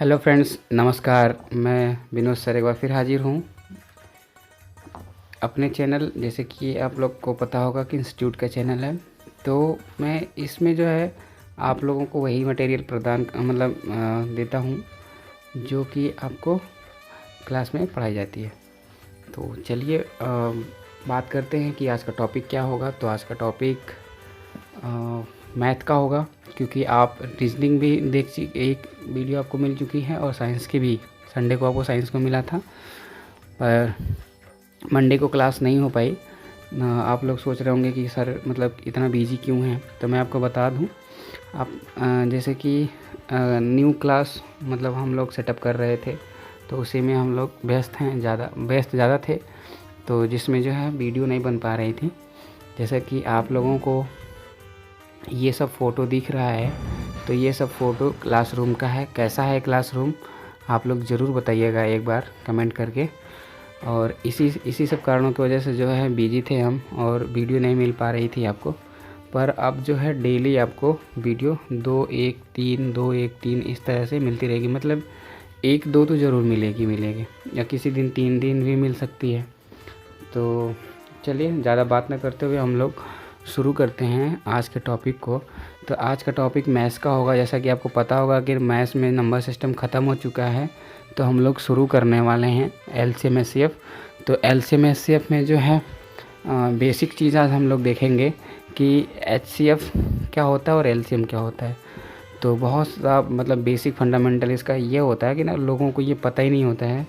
Hello friends, नमस्कार। मैं Vinod sir एक बार फिर हाजिर हूँ अपने चैनल। जैसे कि आप लोग को पता होगा कि इंस्टीट्यूट का चैनल है, तो मैं इसमें जो है आप लोगों को वही मटेरियल प्रदान देता हूँ जो कि आपको क्लास में पढ़ाई जाती है। तो चलिए बात करते हैं कि आज का टॉपिक क्या होगा। तो आज का टॉपिक मैथ का होगा, क्योंकि आप रीजनिंग भी एक वीडियो आपको मिल चुकी है और साइंस की भी। संडे को आपको साइंस को मिला था, पर मंडे को क्लास नहीं हो पाई। आप लोग सोच रहे होंगे कि सर इतना बिजी क्यों है। तो मैं आपको बता दूं, आप जैसे कि न्यू क्लास हम लोग सेटअप कर रहे थे, तो उसी में हम लोग व्यस्त ज़्यादा थे, तो जिसमें जो है वीडियो नहीं बन पा रही थी। जैसे कि आप लोगों को ये सब फ़ोटो दिख रहा है, तो ये सब फ़ोटो क्लासरूम का है। कैसा है क्लासरूम, आप लोग ज़रूर बताइएगा एक बार कमेंट करके। और इसी सब कारणों की वजह से जो है बिजी थे हम, और वीडियो नहीं मिल पा रही थी आपको। पर अब जो है डेली आपको वीडियो 2-1-3 इस तरह से मिलती रहेगी। 1-2 तो ज़रूर मिलेगी, या किसी दिन 3 दिन भी मिल सकती है। तो चलिए ज़्यादा बात न करते हुए हम लोग शुरू करते हैं आज के टॉपिक को। तो आज का टॉपिक मैथ्स का होगा। जैसा कि आपको पता होगा कि मैथ्स में नंबर सिस्टम ख़त्म हो चुका है, तो हम लोग शुरू करने वाले हैं एलसीएम एचसीएफ। तो एलसीएम एचसीएफ में जो है बेसिक चीज़ आज हम लोग देखेंगे कि एचसीएफ क्या होता है और एलसीएम क्या होता है। तो बहुत सा बेसिक फंडामेंटल इसका ये होता है कि लोगों को ये पता ही नहीं होता है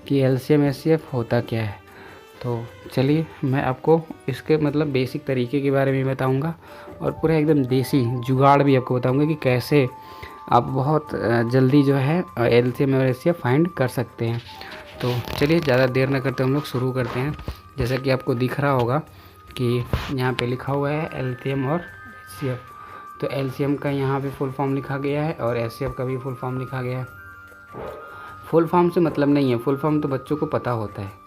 कि एलसीएम एचसीएफ होता क्या है। तो चलिए मैं आपको इसके बेसिक तरीके के बारे में बताऊंगा, और पूरा एकदम देसी जुगाड़ भी आपको बताऊंगा कि कैसे आप बहुत जल्दी जो है एलसीएम और एचसीएफ फाइंड कर सकते हैं। तो चलिए ज़्यादा देर न करते हम लोग शुरू करते हैं। जैसा कि आपको दिख रहा होगा कि यहाँ पे लिखा हुआ है एलसीएम और एचसीएफ। तो एलसीएम का यहाँ पे फुल फॉर्म लिखा गया है और एचसीएफ का भी फुल फॉर्म लिखा गया है। फुल फॉर्म से मतलब नहीं है, फुल फॉर्म तो बच्चों को पता होता है।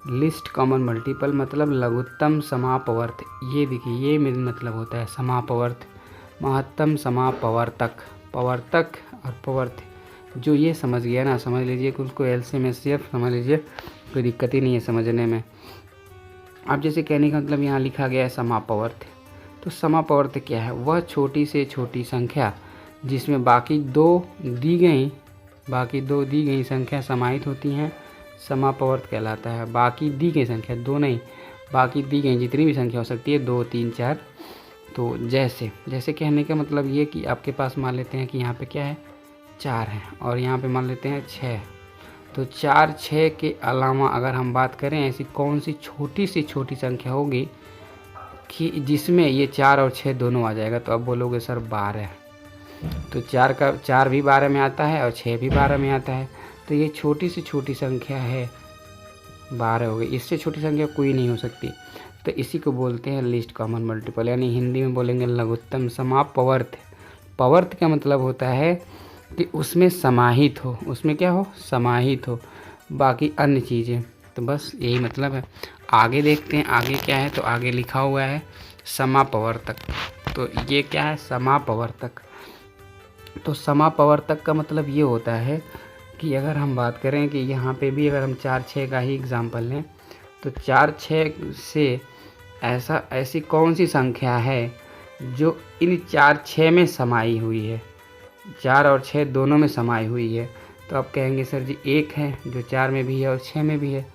लिस्ट कॉमन मल्टीपल लघुत्तम समापवर्त। ये देखिए, ये मेरा होता है समापवर्त, महत्तम समापवर्तक। पवर्तक और पवर्त, जो ये समझ गया ना, समझ लीजिए कि उसको एलसीएम एचसीएफ समझ लीजिए, कोई दिक्कत ही नहीं है समझने में। अब जैसे कहने का यहाँ लिखा गया है समापवर्त। तो समापवर्त क्या है? वह छोटी से छोटी संख्या जिसमें बाकी दो दी गई संख्या समाहित होती हैं, समापवर्त कहलाता है। बाकी दी गई संख्या, दो नहीं, बाकी दी गई जितनी भी संख्या हो सकती है, 2, 3, 4। तो जैसे कहने का ये कि आपके पास मान लेते हैं कि यहाँ पे क्या है, 4 है, और यहाँ पे मान लेते हैं 6। तो 4, 6 के अलावा अगर हम बात करें ऐसी कौन सी छोटी से छोटी संख्या होगी कि जिसमें ये 4 और 6 दोनों आ जाएगा? तो अब बोलोगे सर 12। तो 4 भी 12 में आता है और 6 भी 12 में आता है। तो ये छोटी से छोटी संख्या है, 12 हो गई। इससे छोटी संख्या कोई नहीं हो सकती। तो इसी को बोलते हैं लिस्ट कॉमन मल्टीपल, यानी हिंदी में बोलेंगे लघुत्तम समापवर्त। पवर्त का मतलब होता है कि उसमें समाहित हो, उसमें क्या हो, समाहित हो बाकी अन्य चीज़ें। तो बस यही मतलब है। आगे देखते हैं आगे क्या है। तो आगे लिखा हुआ है समापवर्तक। तो ये क्या है, समापवर्तक। तो समापवर्तक का मतलब ये होता है कि अगर हम बात करें कि यहाँ पे भी अगर हम 4, 6 का ही एग्जाम्पल लें, तो 4, 6 से ऐसी कौन सी संख्या है जो इन 4, 6 में समाई हुई है, 4 और 6 दोनों में समाई हुई है? तो आप कहेंगे सर जी 1 है, जो 4 में भी है और 6 में भी है।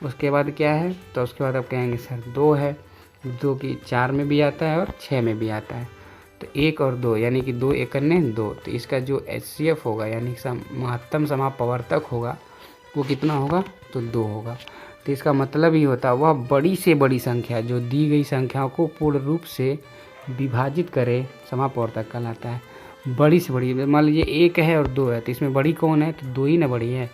उसके बाद क्या है? तो उसके बाद आप कहेंगे सर 2 है, जो कि 4 में भी आता है और 6 में भी आता है। तो 1 और 2 यानी कि 2 एकन्ने 2। तो इसका जो एचसीएफ होगा यानी महत्तम समापवर्तक होगा, वो कितना होगा? तो 2 होगा। तो इसका मतलब ही होता है वह बड़ी से बड़ी संख्या जो दी गई संख्याओं को पूर्ण रूप से विभाजित करे, समापवर्तक कहलाता है। बड़ी से बड़ी, मान लीजिए 1 है और 2 है, तो इसमें बड़ी कौन है? तो 2 ही ना बड़ी है।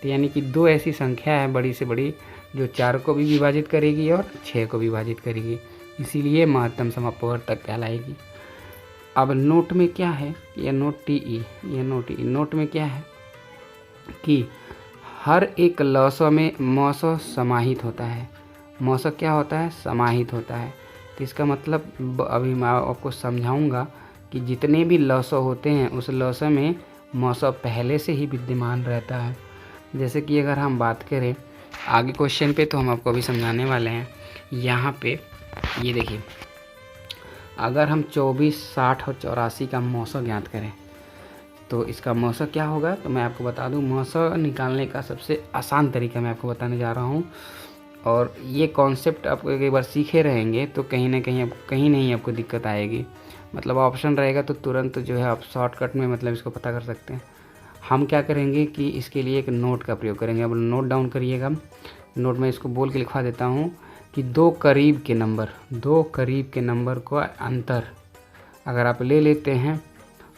तो यानी कि 2 ऐसी संख्या है बड़ी से बड़ी जो 4 को भी विभाजित करेगी और 6 को विभाजित करेगी, इसीलिए महत्तम समापवर्तक कहलाएगी। अब नोट में क्या है, ये नोट टीई, ये नोट में क्या है कि हर एक लसो में मौसो समाहित होता है। मौसो क्या होता है? समाहित होता है। तो इसका मतलब अभी मैं आपको समझाऊंगा कि जितने भी लसो होते हैं उस लसो में मौसम पहले से ही विद्यमान रहता है। जैसे कि अगर हम बात करें आगे क्वेश्चन पे, तो हम आपको अभी समझाने वाले हैं। यहाँ पे ये देखिए, अगर हम 24, 60 और 84 का मौसम ज्ञात करें तो इसका मौसम क्या होगा, तो मैं आपको बता दूं मौसम निकालने का सबसे आसान तरीका मैं आपको बताने जा रहा हूं। और ये कॉन्सेप्ट आप एक बार सीखे रहेंगे तो कहीं ना कहीं नहीं आपको दिक्कत आएगी। मतलब ऑप्शन रहेगा तो तुरंत जो है आप शॉर्टकट में मतलब इसको पता कर सकते हैं। हम क्या करेंगे कि इसके लिए एक नोट का प्रयोग करेंगे। अब नोट डाउन करिएगा। नोट में इसको बोल के लिखवा देता हूँ कि दो करीब के नंबर को अंतर अगर आप ले लेते हैं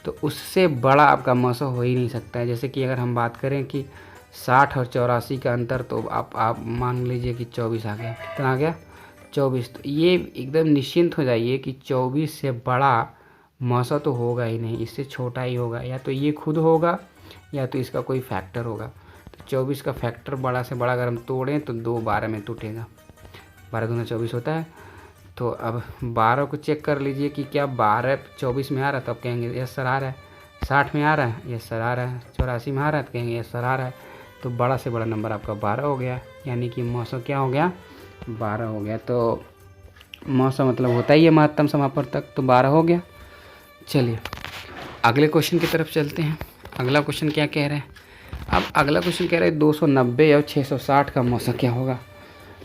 तो उससे बड़ा आपका मौसम हो ही नहीं सकता है। जैसे कि अगर हम बात करें कि 60 और 84 का अंतर, तो आप मान लीजिए कि 24 आ गया। कितना आ गया? 24। तो ये एकदम निश्चिंत हो जाइए कि 24 से बड़ा मौसम तो होगा ही नहीं, इससे छोटा ही होगा। या तो ये खुद होगा या तो इसका कोई फैक्टर होगा। तो 24 का फैक्टर बड़ा से बड़ा अगर हम तोड़ें तो 2 12 में टूटेगा। 12 दूना 24 होता है। तो अब 12 को चेक कर लीजिए कि क्या 12 24 में आ रहा है, तो आप कहेंगे यस सर आ रहा है। 60 में आ रहा है, यस सर आ रहा है। 84 में आ रहा है, तो कहेंगे यस सर आ रहा है। तो बड़ा से बड़ा नंबर आपका 12 हो गया, यानी कि मौसम क्या हो गया? 12 हो गया। तो मौसम मतलब होता ही है महत्तम समापन तक, तो 12 हो गया। चलिए अगले क्वेश्चन की तरफ चलते हैं। अगला क्वेश्चन क्या कह रहा है? अब अगला क्वेश्चन कह रहा है 290 और 660 का मौसम क्या होगा।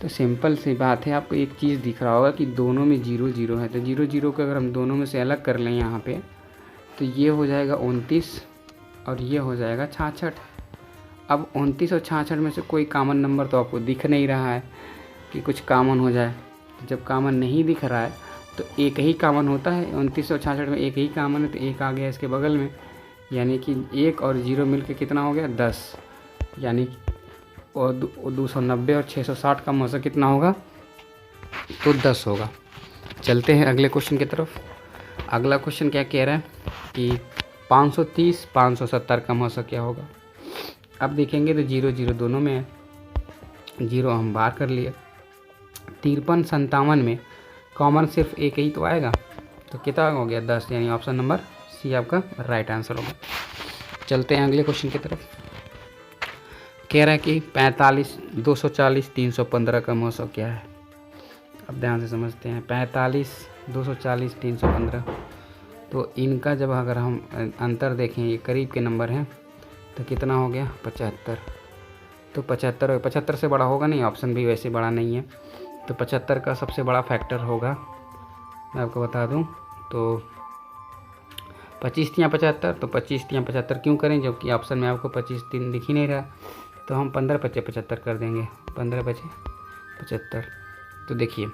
तो सिंपल सी बात है, आपको एक चीज़ दिख रहा होगा कि दोनों में 0 0 है। तो 0 0 को अगर हम दोनों में से अलग कर लें यहाँ पे, तो ये हो जाएगा 29 और ये हो जाएगा 66। अब 29 और 66 में से कोई कॉमन नंबर तो आपको दिख नहीं रहा है कि कुछ कॉमन हो जाए। तो जब कॉमन नहीं दिख रहा है तो एक ही कॉमन होता है। 29 और 66 में एक ही कॉमन है, तो एक आ गया इसके बगल में, यानी कि 1 और 0 मिलकर कितना हो गया? 10। यानी और 290 और 660 का मौसम कितना होगा? तो 10 होगा। चलते हैं अगले क्वेश्चन की तरफ। अगला क्वेश्चन क्या कह रहा है कि 530 570 का मौसम क्या होगा। अब देखेंगे तो 0 0 दोनों में है, 0 हम बाहर कर लिए। 53 57 में कॉमन सिर्फ एक ही तो आएगा, तो कितना हो गया? 10, यानी ऑप्शन नंबर सी आपका राइट आंसर होगा। चलते हैं अगले क्वेश्चन की तरफ। कह रहा है कि 45 240 315 का मौसम क्या है। अब ध्यान से समझते हैं। 45 240 315, तो इनका जब अगर हम अंतर देखें, ये करीब के नंबर हैं, तो कितना हो गया? 75। तो 75 से बड़ा होगा नहीं, ऑप्शन भी वैसे बड़ा नहीं है। तो 75 का सबसे बड़ा फैक्टर होगा, मैं आपको बता दूं, तो 25 या 75। तो 25 या 75 क्यों करें जबकि ऑप्शन में आपको 25 3 दिख ही नहीं रहा। तो हम 15 5 75 कर देंगे। 15 5 75। तो देखिए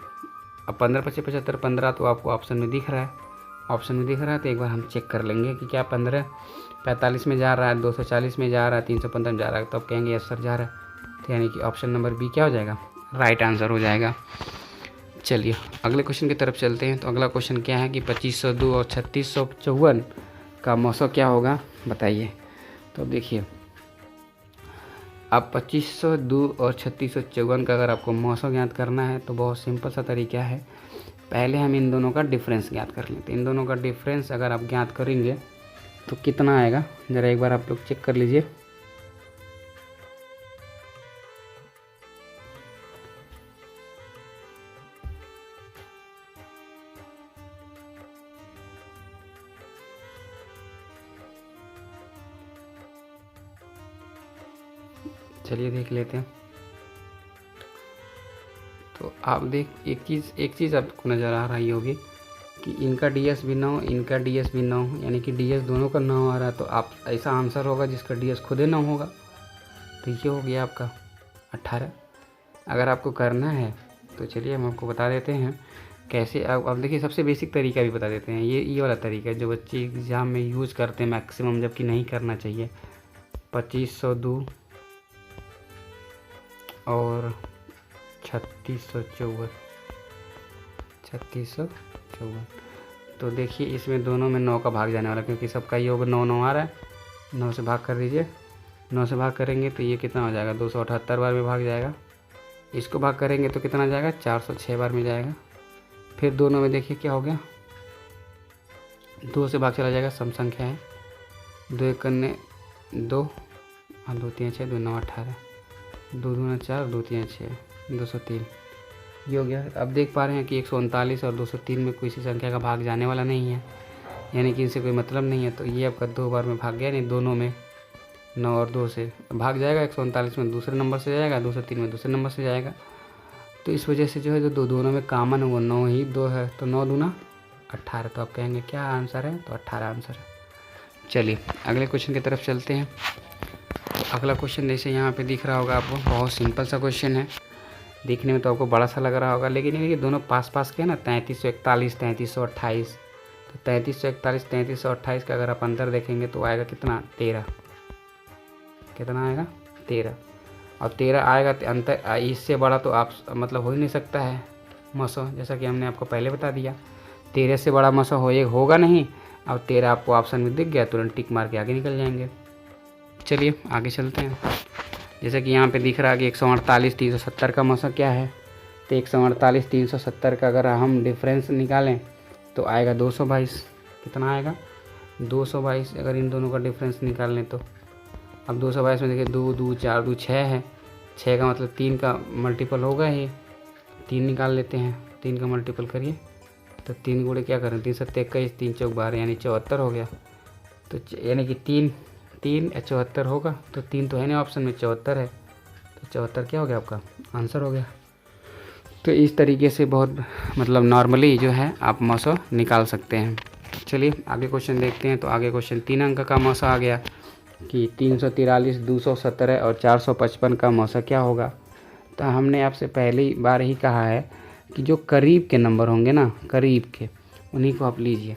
अब 15 5 75, 15 तो आपको ऑप्शन में दिख रहा है। ऑप्शन में दिख रहा है तो एक बार हम चेक कर लेंगे कि क्या 15 45 में जा रहा है, 240 में जा रहा है, 315 में जा रहा है। तो आप कहेंगे यस सर जा रहा है। तो यानी कि ऑप्शन नंबर बी क्या हो जाएगा? राइट आंसर हो जाएगा। चलिए अगले क्वेश्चन की तरफ चलते हैं। तो अगला क्वेश्चन क्या है कि 2502 और 3654 का मौसम क्या होगा, बताइए। तो देखिए अब 2502 और 3654 का अगर आपको मौसम ज्ञात करना है तो बहुत सिंपल सा तरीका है। पहले हम इन दोनों का डिफरेंस ज्ञात कर लेते हैं। इन दोनों का डिफरेंस अगर आप ज्ञात करेंगे तो कितना आएगा, ज़रा एक बार आप लोग चेक कर लीजिए। चलिए देख लेते हैं। तो आप एक चीज़ आपको नज़र आ रही होगी कि इनका DS भी 9, इनका DS भी 9, यानी कि DS दोनों का 9 आ रहा है। तो आप ऐसा आंसर होगा जिसका DS खुद ही 9 होगा। तो ये हो गया आपका 18। अगर आपको करना है तो चलिए हम आपको बता देते हैं कैसे। आप देखिए सबसे बेसिक तरीका भी बता देते हैं। ये वाला तरीका है जो बच्चे एग्ज़ाम में यूज़ करते हैं मैक्सिमम, जबकि नहीं करना चाहिए। 2502 और 3654। तो देखिए इसमें दोनों में 9 का भाग जाने वाला, क्योंकि सबका योग 9 9 आ रहा है। 9 से भाग कर दीजिए। 9 से भाग करेंगे तो ये कितना हो जाएगा? 278 बार में भाग जाएगा। इसको भाग करेंगे तो कितना जाएगा? 406 बार में जाएगा। फिर दोनों में देखिए क्या हो गया, 2 से भाग चला जाएगा, सम संख्या है। 2 1 करने 2 और 2 3 6 2 9 18, 2 दूना 4 2 3 6 203, ये हो गया। अब देख पा रहे हैं कि 139 और 203 में किसी संख्या का भाग जाने वाला नहीं है, यानी कि इनसे कोई मतलब नहीं है। तो ये आपका 2 बार में भाग गया, नहीं दोनों में 9 और 2 से भाग जाएगा। 139 में दूसरे नंबर से जाएगा, 203 में दूसरे नंबर से जाएगा। तो इस वजह से जो है जो दोनों में कामन है वो 9 ही 2 है, तो 9 दूना 18। तो आप कहेंगे क्या आंसर है, तो 18 आंसर है। चलिए अगले क्वेश्चन की तरफ चलते हैं। तो अगला क्वेश्चन जैसे यहाँ पे दिख रहा होगा आपको, बहुत सिंपल सा क्वेश्चन है, देखने में तो आपको बड़ा सा लग रहा होगा, लेकिन ये दोनों पास पास के हैं ना, 3341 3328। तो 3341 3328 का अगर आप अंतर देखेंगे तो आएगा कितना, 13। कितना आएगा, 13। और 13 आएगा तो अंतर, इससे बड़ा तो आप मतलब हो ही नहीं सकता है मसो, जैसा कि हमने आपको पहले बता दिया। 13 से बड़ा मसो होगा नहीं। अब 13 आपको ऑप्शन में दिख गया, तुरंत टिक मार के आगे निकल जाएंगे। चलिए आगे चलते हैं। जैसे कि यहाँ पे दिख रहा है कि 148 370 का मौसा क्या है। तो 148 370 का अगर हम डिफरेंस निकालें तो आएगा 222। कितना आएगा, 222। अगर इन दोनों का डिफरेंस निकाल लें तो अब 222 में देखिए 2 2 4 2 6 है। 6 का मतलब 3 का मल्टीपल होगा ही, 3 निकाल लेते हैं। 3 का मल्टीपल करिए तो 3 गुणे क्या करें, 3 7 21 3 चौक 12 यानी 74 हो गया। तो यानी कि 3 3 74 होगा। तो 3 तो है नहीं ऑप्शन में, 74 है। तो 74 क्या हो गया, आपका आंसर हो गया। तो इस तरीके से बहुत मतलब नॉर्मली जो है आप मौसा निकाल सकते हैं। चलिए आगे क्वेश्चन देखते हैं। तो आगे क्वेश्चन 3 अंक का मौसा आ गया कि 343 217 और 455 का मौसा क्या होगा। तो हमने आपसे पहली बार ही कहा है कि जो करीब के नंबर होंगे ना, करीब के, उन्हीं को आप लीजिए।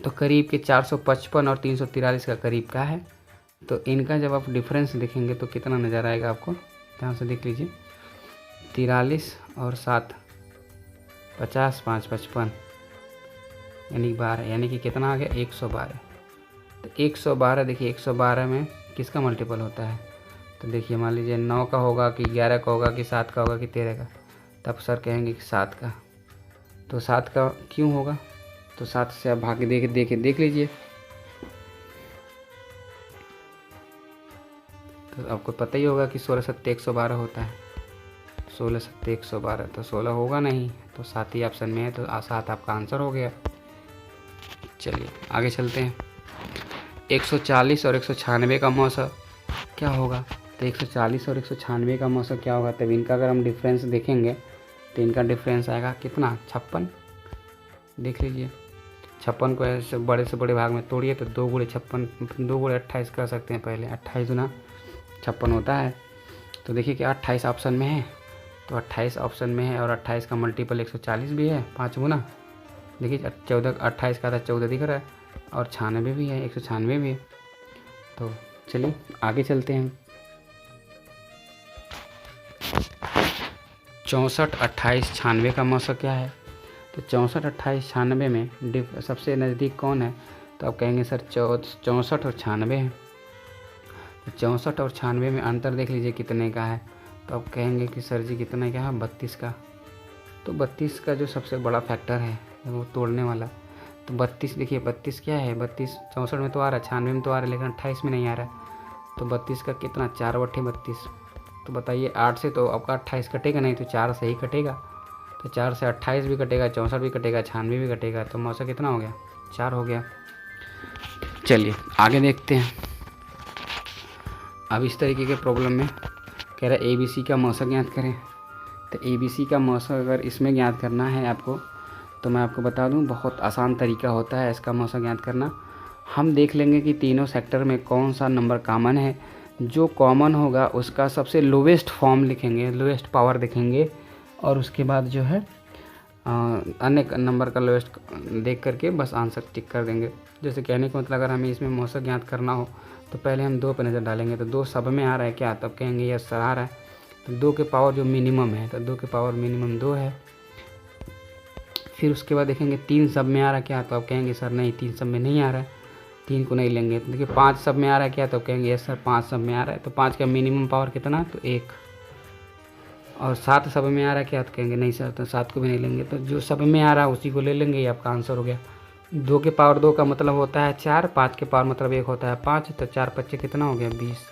तो करीब के 455 और 343 का करीब का है। तो इनका जब आप डिफरेंस देखेंगे तो कितना नज़र आएगा आपको, ध्यान से देख लीजिए। 43 और 7 50 5 55 यानी 12, यानी कि कितना आ गया, 112। तो 112 देखिए, 112 में किसका मल्टीपल होता है। तो देखिए मान लीजिए 9 का होगा कि 11 का होगा कि 7 का होगा कि 13 का। तब सर कहेंगे कि 7 का। तो 7 का क्यों होगा, तो 7 से आप भाग देख लीजिए। तो आपको पता ही होगा कि 16 7 112 होता है। 16 7 112, तो 16 होगा नहीं, तो 7 ही ऑप्शन में है। तो 7 आपका आंसर हो गया। चलिए आगे चलते हैं। 140 और 196 का मौसा क्या होगा। तो 140 और 196 का मौसा क्या होगा। तब इनका अगर हम डिफरेंस देखेंगे तो इनका डिफरेंस आएगा कितना, 56। देख लीजिए 56 को ऐसे बड़े से बड़े भाग में तोड़िए तो 2 गुणे 56, 2 गुणे 28 कर सकते हैं। पहले 28 गुना 56 होता है। तो देखिए कि 28 ऑप्शन में है। तो 28 ऑप्शन में है और 28 का मल्टीपल 140 भी है, 5 गुना। देखिए 14, 28 का था 14 दिख रहा है, और 96 भी है, 196 भी है। तो चलिए आगे चलते हैं। 64 28 96 का मौसा क्या है। तो 64 28 96 में सबसे नज़दीक कौन है। तो आप कहेंगे सर 64 और 96 है। तो 64 और 96 में अंतर देख लीजिए कितने का है। तो आप कहेंगे कि सर जी कितने का है, 32 का। तो 32 का जो सबसे बड़ा फैक्टर है वो तोड़ने वाला। तो 32 देखिए 32 क्या है, 32 64 में तो आ रहा है, 96 में तो आ रहा है, लेकिन 28 में नहीं आ रहा है। तो 32 का कितना, 4 बट्टे 32। तो बताइए 8 से तो आपका 28 कटेगा नहीं, तो 4 से ही कटेगा। तो 4 से 28 भी कटेगा, 64 भी कटेगा, 96 भी कटेगा। तो मौसा कितना हो गया, 4 हो गया। चलिए आगे देखते हैं। अब इस तरीके के प्रॉब्लम में कह रहा है ABC का मौसा ज्ञात करें। तो ABC का मौसा अगर इसमें ज्ञात करना है आपको, तो मैं आपको बता दूं बहुत आसान तरीका होता है इसका मौसा ज्ञात करना। हम देख लेंगे कि तीनों सेक्टर में कौन सा नंबर कॉमन है। जो कॉमन होगा उसका सबसे लोवेस्ट फॉर्म लिखेंगे, लोवेस्ट पावर देखेंगे, और उसके बाद जो है अन्य नंबर का लोवेस्ट देख करके बस आंसर टिक कर देंगे। जैसे कहने का मतलब अगर हमें इसमें मौसा ज्ञात करना हो तो पहले हम 2 पर नज़र डालेंगे। तो 2 सब में आ रहा है क्या, तब कहेंगे यस सर आ रहा है। तो 2 के पावर जो मिनिमम है, तो 2 के पावर मिनिमम 2 है। फिर उसके बाद देखेंगे 3 सब में आ रहा है क्या, तो आप कहेंगे सर नहीं 3 सब में नहीं आ रहा है, 3 को नहीं लेंगे। तो देखिए 5 सब में आ रहा है क्या, तो कहेंगे यस सर 5 सब में आ रहा है। तो 5 का मिनिमम पावर कितना, तो 1। और 7 सब में आ रहा है क्या, तो कहेंगे नहीं सर, तो 7 को भी नहीं लेंगे। तो जो सब में आ रहा है उसी को ले लेंगे, ये आपका आंसर हो गया। 2 के पावर 2 का मतलब होता है 4, 5 के पावर मतलब 1 होता है 5, तो 4 5 कितना हो गया 20।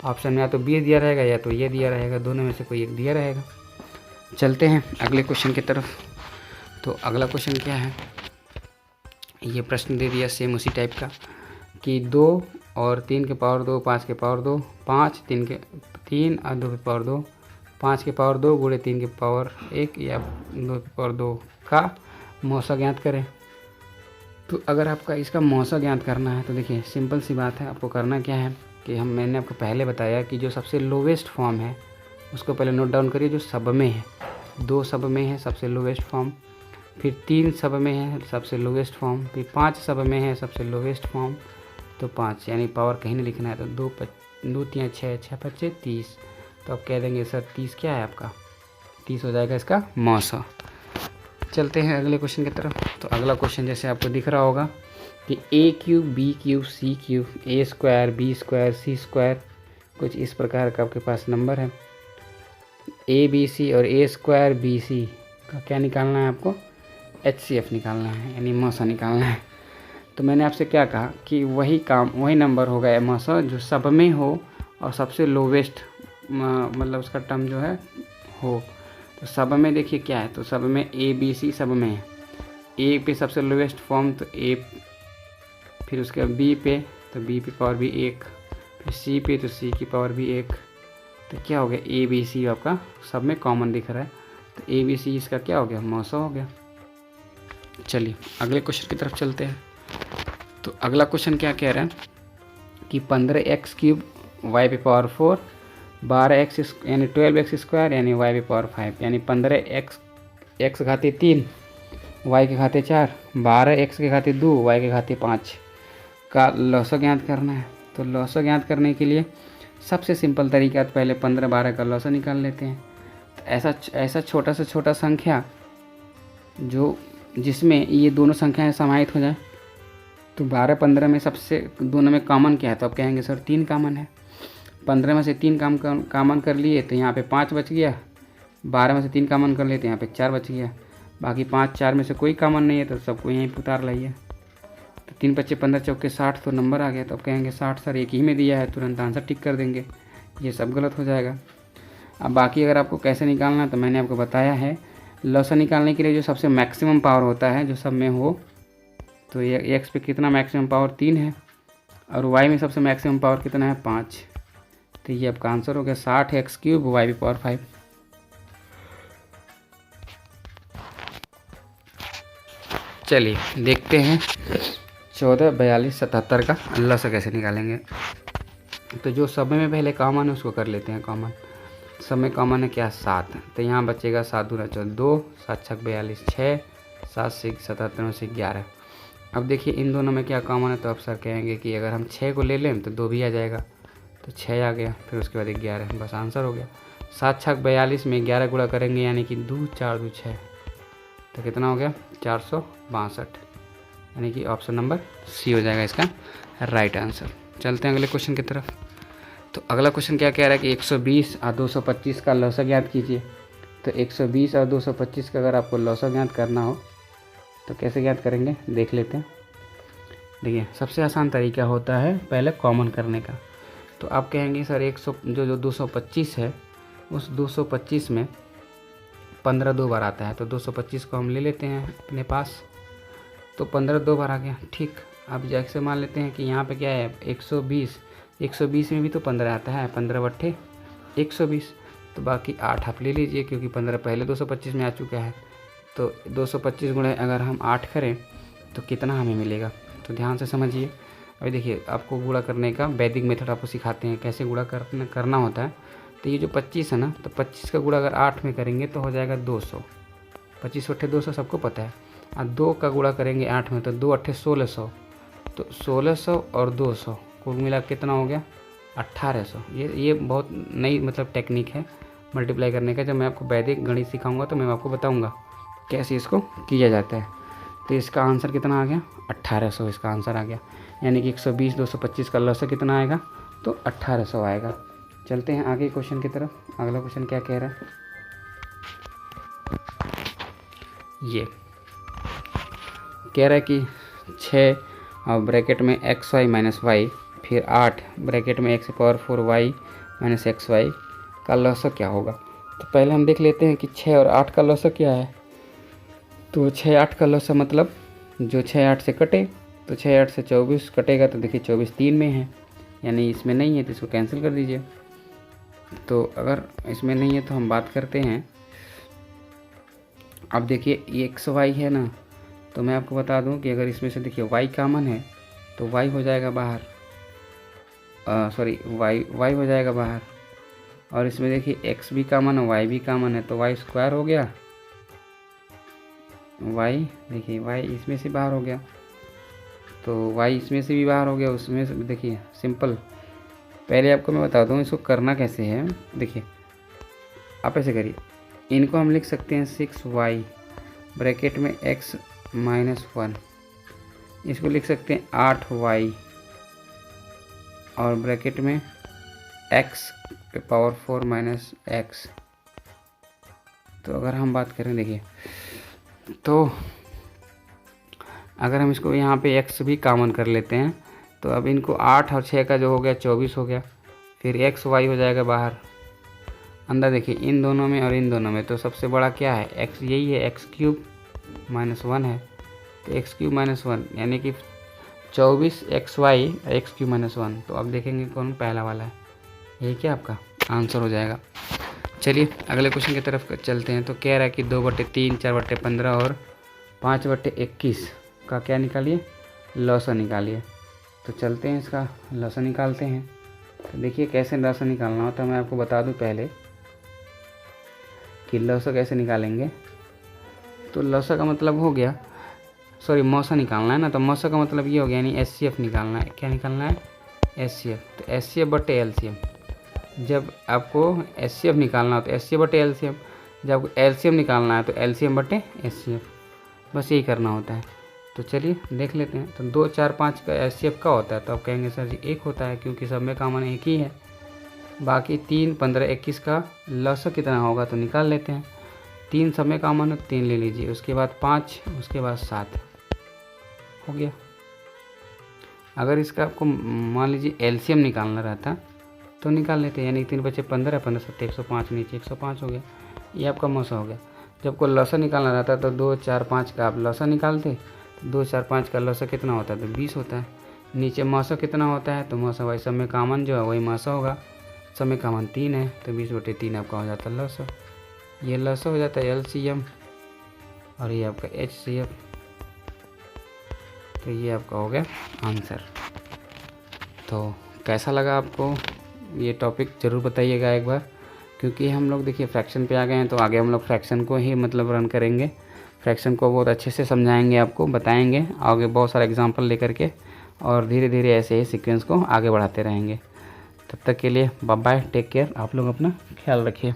ऑप्शन में या तो 20 दिया रहेगा या तो ये दिया रहेगा, दोनों में से कोई एक दिया रहेगा। चलते हैं अगले क्वेश्चन की तरफ। तो अगला क्वेश्चन क्या है, ये प्रश्न दे दिया सेम उसी टाइप का कि 2 और 3 के पावर 2, 5 के पावर 2, 5 3 और 2 के पावर 2, 5 के पावर 2 गुणे 3 के पावर 1 या 2 के पावर 2 का मौसा ज्ञात करें। तो अगर आपका इसका मौसा ज्ञात करना है तो देखिए सिंपल सी बात है, आपको करना क्या है कि मैंने आपको पहले बताया कि जो सबसे लोवेस्ट फॉर्म है उसको पहले नोट डाउन करिए, जो सब में है। 2 सब में है सबसे लोवेस्ट फॉर्म, फिर 3 सब में है सबसे लोवेस्ट फॉर्म, फिर 5 सब में है सबसे लोवेस्ट फॉर्म। तो 5 यानी पावर कहीं नहीं लिखना है, तो 2 3 6 6 5 30। तो आप कह देंगे सर 30 क्या है आपका, 30 हो जाएगा इसका मौसा। चलते हैं अगले क्वेश्चन की तरफ। तो अगला क्वेश्चन जैसे आपको दिख रहा होगा कि ए cube B cube C cube ए स्क्वायर बी स्क्वायर सी स्क्वायर, कुछ इस प्रकार का आपके पास नंबर है। ए बी सी और ए स्क्वायर बी सी का क्या निकालना है आपको, HCF निकालना है, यानी मौसा निकालना है। तो मैंने आपसे क्या कहा कि वही नंबर होगा मौसा जो सब में हो और सबसे लोवेस्ट मतलब उसका टर्म जो है हो। तो सब में देखिए क्या है, तो सब में ए बी सी सब में है। ए पे सबसे लोवेस्ट फॉर्म तो ए, फिर उसके बाद बी पे तो बी पे पावर भी 1, फिर सी पे तो सी की पावर भी 1। तो क्या हो गया ए बी सी आपका सब में कॉमन दिख रहा है, तो ए बी सी इसका क्या हो गया मौसा हो गया। चलिए अगले क्वेश्चन की तरफ चलते हैं। तो अगला क्वेश्चन क्या कह रहा है कि 15x क्यूब वाई पे पावर 4, 12x यानी 12x स्क्वायर यानी वाई पे पावर 5, यानी 15x घाते 3 वाई के घाते 4, 12x के घाते 2 वाई के घाते 5 का लौसा ज्ञात करना है। तो लौसा ज्ञात करने के लिए सबसे सिंपल तरीका, तो पहले 15 12 का लौसा निकाल लेते हैं। तो ऐसा छोटा से छोटा संख्या जो जिसमें ये दोनों संख्याएं समाहित हो जाए, तो 12 15 में सबसे दोनों में कॉमन क्या है, तो आप कहेंगे सर 3 कॉमन है। 15 में से 3 कॉमन कर लिए तो यहाँ पे 5 बच गया, 12 में से 3 कॉमन कर लिए तो यहाँ पे 4 बच गया, बाकी 5 4 में से कोई कॉमन नहीं है तो सबको यहीं पर उतार लाइए। तो 3 5 15 चौके 60, तो नंबर आ गया। तो आप कहेंगे 60 सर एक ही में दिया है, तुरंत आंसर टिक कर देंगे, ये सब गलत हो जाएगा। अब बाकी अगर आपको कैसे निकालना है तो मैंने आपको बताया है। लौसा निकालने के लिए जो सबसे मैक्सिमम पावर होता है जो सब में हो, तो ये एक्स पे कितना मैक्सिमम पावर 3 है और वाई में सबसे मैक्सिमम पावर कितना है 5। तो ये आपका आंसर हो गया 60x क्यूब वाई पे पावर 5। चलिए देखते हैं 14 42 77 का लौसा कैसे निकालेंगे। तो जो सब में पहले कॉमन है उसको कर लेते हैं कॉमन। सब में कॉमन है क्या 7, तो यहाँ बचेगा 7 दूना 14 2, 7 6 42 6, 7 से 77 से 11। अब देखिए इन दोनों में क्या कॉमन है, तो आप सर कहेंगे कि अगर हम 6 को ले लें तो 2 भी आ जाएगा, तो 6 आ गया, फिर उसके बाद 11, बस आंसर हो गया। 7 6 42 में 11 गुणा करेंगे यानी कि 2 4 2 6, तो कितना हो गया 462, यानी कि ऑप्शन नंबर सी हो जाएगा इसका राइट आंसर। चलते हैं अगले क्वेश्चन की तरफ। तो अगला क्वेश्चन क्या कह रहा है कि 120 और 225 का लौसा ज्ञात कीजिए। तो 120 और 225 का अगर आपको लौसा ज्ञात करना हो तो कैसे ज्ञात करेंगे देख लेते हैं। देखिए सबसे आसान तरीका होता है पहले कॉमन करने का। तो आप कहेंगे सर 100 जो 225 है उस 225 में 15 दो बार आता है, तो 225 को हम ले लेते हैं अपने पास, तो 15 दो बार आ गया। ठीक, अब जैसे मान लेते हैं कि यहाँ पे क्या है 120 में भी तो 15 आता है, 15 बट्ठे 120, तो बाकी 8 आप ले लीजिए क्योंकि 15 पहले 225 में आ चुका है। तो 225 गुणे अगर हम 8 करें तो कितना हमें मिलेगा, तो ध्यान से समझिए। अभी देखिए आपको गुणा करने का वैदिक मेथड आपको सिखाते हैं कैसे गुणा करना होता है। तो ये जो 25 है ना, तो 25 का गुणा अगर 8 में करेंगे तो हो जाएगा 200, 25 अट्ठे 200 सबको पता है। और 2 का गुणा करेंगे 8 में तो 2 अट्ठे 1600, तो 1600 और 200 कुल मिला कितना हो गया 1800। ये बहुत नई मतलब टेक्निक है मल्टीप्लाई करने का। जब मैं आपको वैदिक गणित सिखाऊंगा तो मैं आपको बताऊंगा कैसे इसको किया जाता है। तो इसका आंसर कितना आ गया 1800, इसका आंसर आ गया, यानी कि 120 225 का लौसा कितना आएगा तो 1800 आएगा। चलते हैं आगे क्वेश्चन की तरफ। अगला क्वेश्चन क्या कह रहा है, ये कह रहा है कि 6 और ब्रैकेट में एक्स वाई माइनस वाई, फिर 8 ब्रैकेट में x power 4 y minus x y का लॉसक क्या होगा। तो पहले हम देख लेते हैं कि 6 और 8 का लॉसक क्या है। तो 6 8 का लॉसक मतलब जो 6 8 से कटे, तो 6 8 से 24 कटेगा, तो देखिए 24 3 में है, यानी इसमें नहीं है, तो इसको कैंसिल कर दीजिए। तो अगर इसमें नहीं है तो हम बात करते हैं, अब देखिए ये एक्स वाई है ना, तो मैं आपको बता दूं कि अगर इसमें से देखिए वाई कॉमन है तो वाई हो जाएगा बाहर, वाई हो जाएगा बाहर, और इसमें देखिए एक्स भी कॉमन है वाई भी कॉमन है, तो वाई स्क्वायर हो गया, वाई देखिए वाई इसमें से बाहर हो गया, तो वाई इसमें से भी बाहर हो गया, उसमें से देखिए सिंपल। पहले आपको मैं बता दूँ इसको करना कैसे है। देखिए आप ऐसे करिए, इनको हम लिख सकते हैं 6y ब्रैकेट में x माइनस 1, इसको लिख सकते हैं 8y और ब्रैकेट में x के पावर 4 माइनस एक्स। तो अगर हम बात करें देखिए, तो अगर हम इसको यहाँ पे x भी कॉमन कर लेते हैं, तो अब इनको 8 और 6 का जो हो गया 24 हो गया, फिर एक्स वाई हो जाएगा बाहर, अंदर देखिए इन दोनों में और इन दोनों में, तो सबसे बड़ा क्या है x, यही है एक्स क्यूब माइनस 1 है, तो एक्स क्यूब माइनस 1 यानी कि 24 x y x cube minus 1। तो अब देखेंगे कौन पहला वाला है, यही क्या आपका आंसर हो जाएगा। चलिए अगले क्वेश्चन की तरफ चलते हैं। तो कह रहा है कि 2/3 4/15 और 5/21 का क्या निकालिए, लॉसा निकालिए। तो चलते हैं इसका लॉसा निकालते हैं। तो देखिए कैसे लॉसा निकालना होता है, मैं आपको बता दूं पहले कि लॉसा कैसे निकालेंगे। तो लॉसा का मतलब हो गया, मौसा निकालना है ना, तो मौसा का मतलब ये हो गया, यानी एचसीएफ निकालना है। क्या निकालना है, एचसीएफ। तो एचसीएफ बटे एलसीएम, जब आपको एचसीएफ निकालना हो तो एचसीएफ बटे एलसीएम, जब आपको एलसीएम निकालना है तो एलसीएम बटे एचसीएफ, बस यही करना होता है। तो चलिए देख लेते हैं। तो 2 4 5 का एचसीएफ का होता है, तो आप कहेंगे सर जी 1 होता है, क्योंकि सब में कॉमन एक ही है। बाकी 3 15 21 का लॉसा कितना होगा, तो निकाल लेते हैं। 3 सब में कॉमन है, 3 ले लीजिए, उसके बाद 5, उसके बाद 7 हो गया। अगर इसका आपको मान लीजिए एलसीएम निकालना रहता तो निकाल लेते हैं, यानी 3 बचे 15 15 7 105, नीचे 105 हो गया। ये आपका मौसा हो गया। जब को लॉसा निकालना रहता तो 2 4 5 का आप लॉसा निकालते, 2 4 5 का लॉसा कितना होता है, तो 20 होता है। नीचे मौसा कितना होता है, तो मौसा वही सब में कॉमन जो है वही मौसा होगा, सब में कॉमन 3 है, तो 20/3 आपका हो जाता है लॉसा। ये लॉसा हो जाता है एलसीएम, और ये आपका एचसीएफ। तो ये आपका हो गया आंसर। तो कैसा लगा आपको ये टॉपिक, ज़रूर बताइएगा एक बार, क्योंकि हम लोग देखिए फ्रैक्शन पे आ गए हैं, तो आगे हम लोग फ्रैक्शन को ही मतलब रन करेंगे। फ्रैक्शन को बहुत अच्छे से समझाएंगे, आपको बताएंगे आगे बहुत सारा एग्जांपल लेकर के, और धीरे धीरे ऐसे ही सीक्वेंस को आगे बढ़ाते रहेंगे। तब तक के लिए बाय बाय, टेक केयर, आप लोग अपना ख्याल रखिए।